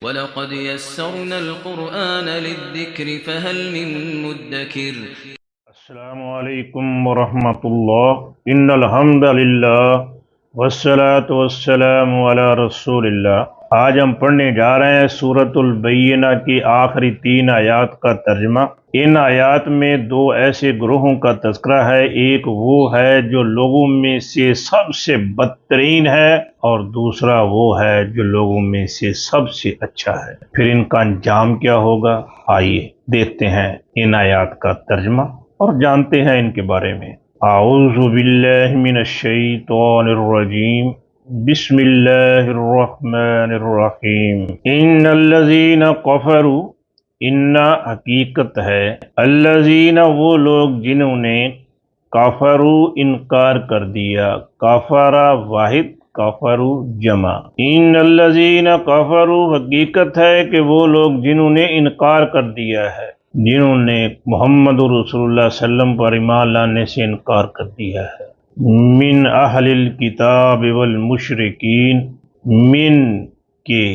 وَلَقَدْ يَسَّرْنَا الْقُرْآنَ لِلذِّكْرِ فَهَلْ مِن مُّدَّكِرٍ۔ السلام علیکم ورحمۃ اللہ، ان الحمد للہ والصلاۃ والسلام علی رسول اللہ۔ آج ہم پڑھنے جا رہے ہیں سورۃ البینہ کی آخری 3 آیات کا ترجمہ۔ ان آیات میں 2 ایسے گروہوں کا تذکرہ ہے، ایک وہ ہے جو لوگوں میں سے سب سے بدترین ہے، اور دوسرا وہ ہے جو لوگوں میں سے سب سے اچھا ہے۔ پھر ان کا انجام کیا ہوگا؟ آئیے دیکھتے ہیں ان آیات کا ترجمہ اور جانتے ہیں ان کے بارے میں۔ اعوذ باللہ من الشیطان الرجیم، بسم اللہ الرحمن الرحیم۔ ان الذین کفروا، ان حقیقت ہے، الذین وہ لوگ جنہوں نے کفروا انکار کر دیا، کفرا واحد، کفروا جمع۔ ان الذین کفروا حقیقت ہے کہ وہ لوگ جنہوں نے انکار کر دیا ہے، جنہوں نے محمد رسول اللہ صلی اللہ علیہ وسلم پر ایمان لانے سے انکار کر دیا ہے۔ من اہل الکتاب والمشرکین، من کے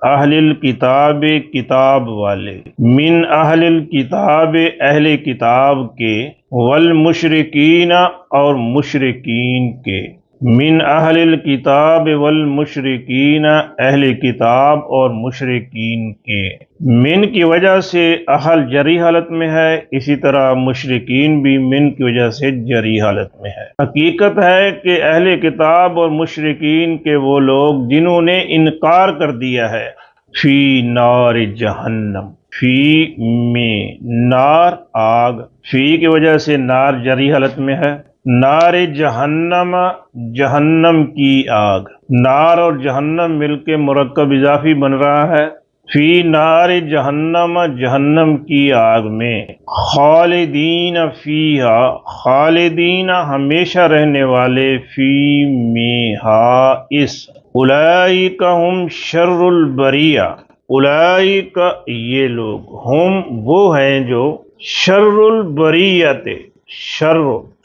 اہل الکتاب کتاب والے، من اہل الکتاب اہل کتاب کے، والمشرکین اور مشرکین کے، من اہل الکتاب والمشرکین اہل کتاب اور مشرکین کے۔ من کی وجہ سے اہل جری حالت میں ہے، اسی طرح مشرکین بھی من کی وجہ سے جری حالت میں ہے۔ حقیقت ہے کہ اہل کتاب اور مشرکین کے وہ لوگ جنہوں نے انکار کر دیا ہے، فی نار جہنم، فی میں نار آگ، فی کی وجہ سے نار جری حالت میں ہے، نار جہنم جہنم کی آگ، نار اور جہنم مل کے مرکب اضافی بن رہا ہے، فی نار جہنم جہنم کی آگ میں، خالدین فیہا، خالدین ہمیشہ رہنے والے، فی میں ہا اس، اولئک ہم شر البریہ، اولئک یہ لوگ، ہم وہ ہیں جو، شر البریت شر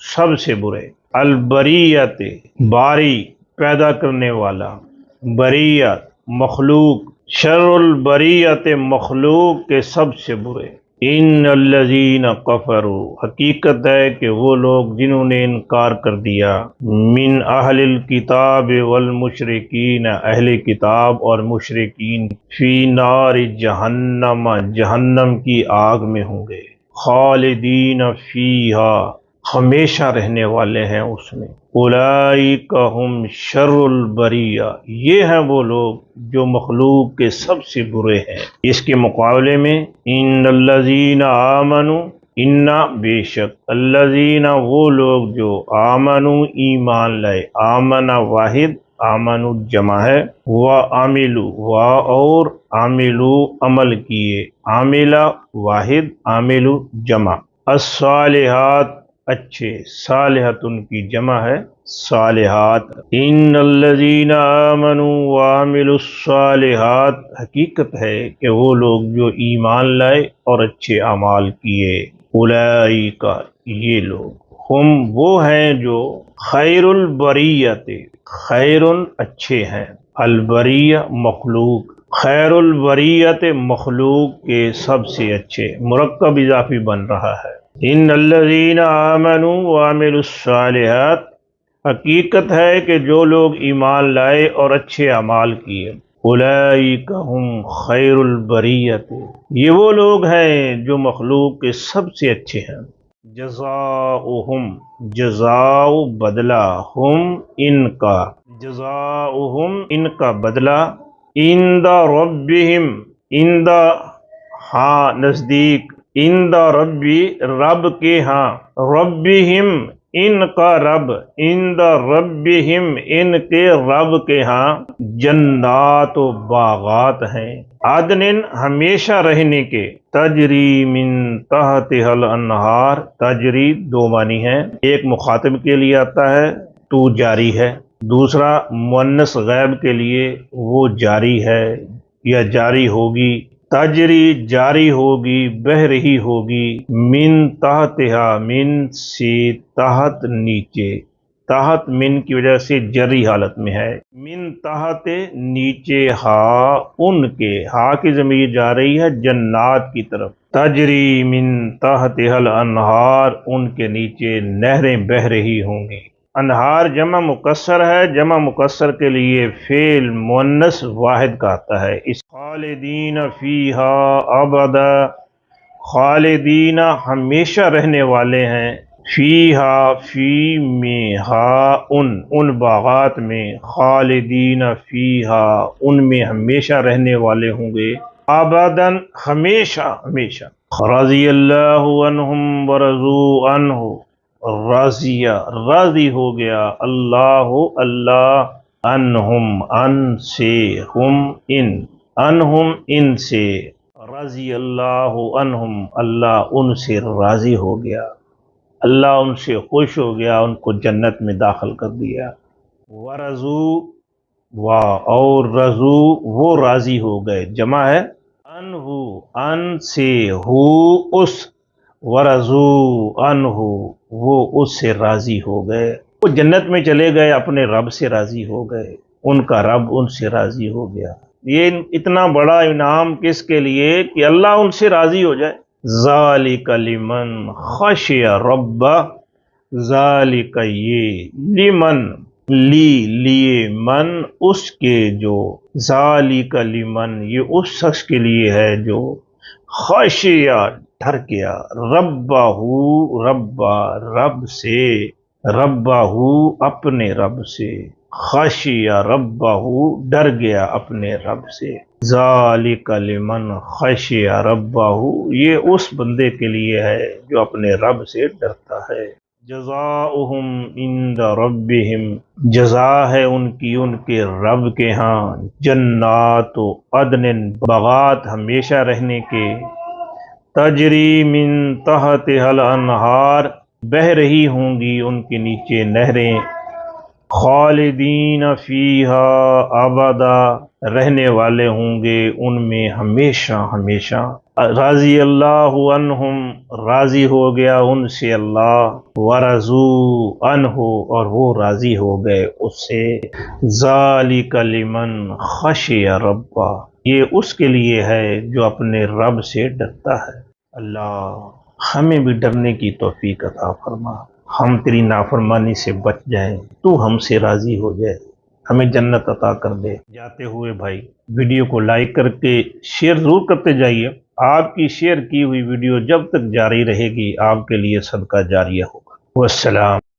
سب سے برے، البریت باری پیدا کرنے والا، بریت مخلوق، شر البریت مخلوق کے سب سے برے۔ ان الذین کفروا حقیقت ہے کہ وہ لوگ جنہوں نے انکار کر دیا، من اہل الکتاب والمشرکین اہل کتاب اور مشرکین، فی نار جہنم جہنم کی آگ میں ہوں گے، خالدین فیہا ہمیشہ رہنے والے ہیں اس میں، اولئک ہم شر البریہ یہ ہیں وہ لوگ جو مخلوق کے سب سے برے ہیں۔ اس کے مقابلے میں ان الذین آمنوا، ان بے شک، الذین وہ لوگ جو آمنوا ایمان لائے، آمنا واحد، آمنوا جمع ہے، وعملوا وا اور عملوا عمل کیے، عاملہ واحد، عاملوا جمع، الصالحات اچھے، صالحات ان کی جمع ہے صالحات۔ ان الذین آمنوا وعملوا الصالحات حقیقت ہے کہ وہ لوگ جو ایمان لائے اور اچھے اعمال کیے، اولئک یہ لوگ، ہم وہ ہیں جو، خیر البریت خیر اچھے ہیں، البریہ مخلوق، خیر البریت مخلوق کے سب سے اچھے، مرکب اضافی بن رہا ہے۔ ان الذین آمنوا وعملوا الصالحات حقیقت ہے کہ جو لوگ ایمان لائے اور اچھے اعمال کیے، اولئک ہم خیر البریت یہ وہ لوگ ہیں جو مخلوق کے سب سے اچھے ہیں۔ جزاؤہم جزاء بدلہ، ہم ان کا، جزاؤہم ان کا بدلہ، عند ربہم عند ہاں نزدیک، عند ربی رب کے ہاں، ربہم ان کا رب، عند ربہم ان کے رب کے ہاں، جنات و باغات ہیں، عدن ہمیشہ رہنے کے، تجری من تحتہا الانہار، تجری 2 معنی ہیں، ایک مخاطب کے لیے آتا ہے تو جاری ہے، دوسرا مؤنث غائب کے لیے وہ جاری ہے یا جاری ہوگی، تجری جاری ہوگی، بہہ رہی ہوگی، من تحتہا من سے تحت نیچے، تحت من کی وجہ سے جری حالت میں ہے، من تحت نیچے ہا ان کے، ہا کی ضمیر جا رہی ہے جنات کی طرف، تجری من تحتها الانہار ان کے نیچے نہریں بہہ رہی ہوں گی۔ انہار جمع مکسر ہے، جمع مکسر کے لیے فعل مؤنث واحد کا آتا ہے، اس خالدین فیہا ابدا، خالدین ہمیشہ رہنے والے ہیں، فیہا فی میں ہا ان باغات میں، خالدین فیہا ان میں ہمیشہ رہنے والے ہوں گے، ابداً ہمیشہ ہمیشہ، رضی اللہ عنہم ورضوا عنہ، راضی ہو گیا اللہ عنہم ان سے، عنہم ان سے، رضی اللہ عنہم اللہ ان سے راضی ہو گیا، اللہ ان سے خوش ہو گیا، ان کو جنت میں داخل کر دیا۔ ورضوا اور رضو وہ راضی ہو گئے، جمع ہے انہو ان سے، ہو اس، ورضو انہو وہ اس سے راضی ہو گئے، وہ جنت میں چلے گئے، اپنے رب سے راضی ہو گئے، ان کا رب ان سے راضی ہو گیا۔ یہ اتنا بڑا انعام کس کے لیے کہ اللہ ان سے راضی ہو جائے۔ ذالک لمن خشی رب، ذالک یہ، لمن لیے، من اس کے جو، ذالک لمن یہ اس شخص کے لیے ہے جو خشیہ ڈر گیا، ربہ رب سے، ربہ اپنے رب سے، خشیہ ربہ ڈر گیا اپنے رب سے، ذالک لمن خشیہ ربہ یہ اس بندے کے لیے ہے جو اپنے رب سے ڈرتا ہے۔ جزاؤہم عند ربہم، جزا ہے ان کی ان کے رب کے ہاں، جنات عدن باغات ہمیشہ رہنے کے، تجری من تحتها الانہار بہہ رہی ہوں گی ان کے نیچے نہریں، خالدین فیہا ابدا رہنے والے ہوں گے ان میں ہمیشہ ہمیشہ، رضی اللہ عنہم راضی ہو گیا ان سے اللہ، ورضوا عنہ اور وہ راضی ہو گئے اس سے، ذالک لمن خشی ربہ یہ اس کے لیے ہے جو اپنے رب سے ڈرتا ہے۔ اللہ ہمیں بھی ڈرنے کی توفیق عطا فرما، ہم تیری نافرمانی سے بچ جائیں، تو ہم سے راضی ہو جائے، ہمیں جنت عطا کر دے۔ جاتے ہوئے بھائی ویڈیو کو لائک کر کے شیئر ضرور کرتے جائیے، آپ کی شیئر کی ہوئی ویڈیو جب تک جاری رہے گی آپ کے لیے صدقہ جاریہ ہوگا۔ والسلام۔